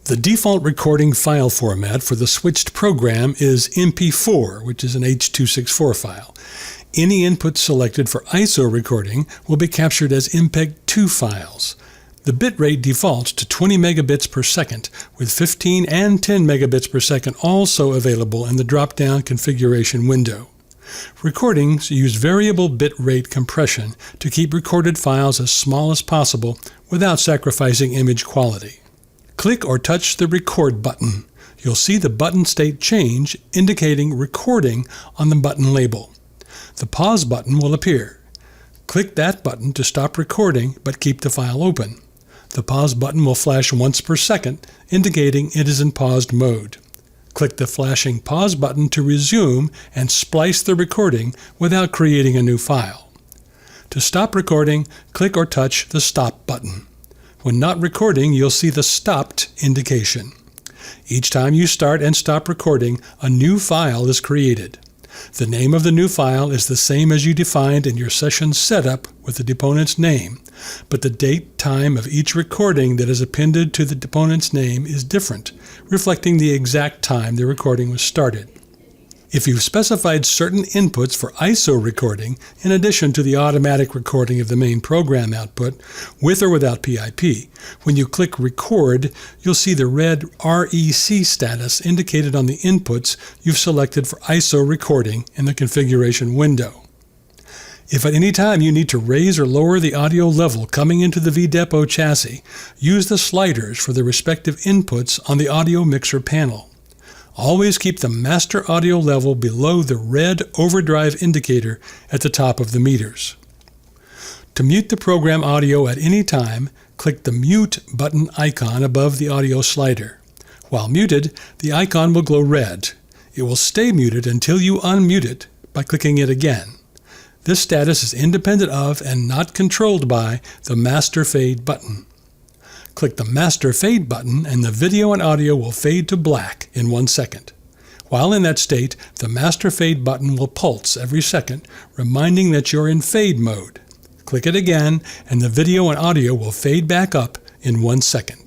The default recording file format for the switched program is MP4, which is an H.264 file. Any input selected for ISO recording will be captured as MPEG-2 files. The bitrate defaults to 20 megabits per second, with 15 and 10 megabits per second also available in the drop-down configuration window. Recordings use variable bitrate compression to keep recorded files as small as possible without sacrificing image quality. Click or touch the Record button. You'll see the button state change, indicating recording on the button label. The Pause button will appear. Click that button to stop recording but keep the file open. The Pause button will flash once per second, indicating it is in paused mode. Click the flashing Pause button to resume and splice the recording without creating a new file. To stop recording, click or touch the Stop button. When not recording, you'll see the Stopped indication. Each time you start and stop recording, a new file is created. The name of the new file is the same as you defined in your session setup with the deponent's name, but the date, time of each recording that is appended to the deponent's name is different, reflecting the exact time the recording was started. If you've specified certain inputs for ISO recording, in addition to the automatic recording of the main program output, with or without PIP, when you click Record, you'll see the red REC status indicated on the inputs you've selected for ISO recording in the configuration window. If at any time you need to raise or lower the audio level coming into the VDEPO chassis, use the sliders for the respective inputs on the audio mixer panel. Always keep the master audio level below the red overdrive indicator at the top of the meters. To mute the program audio at any time, click the Mute button icon above the audio slider. While muted, the icon will glow red. It will stay muted until you unmute it by clicking it again. This status is independent of and not controlled by the Master Fade button. Click the Master Fade button and the video and audio will fade to black in 1 second. While in that state, the Master Fade button will pulse every second, reminding that you're in fade mode. Click it again and the video and audio will fade back up in 1 second.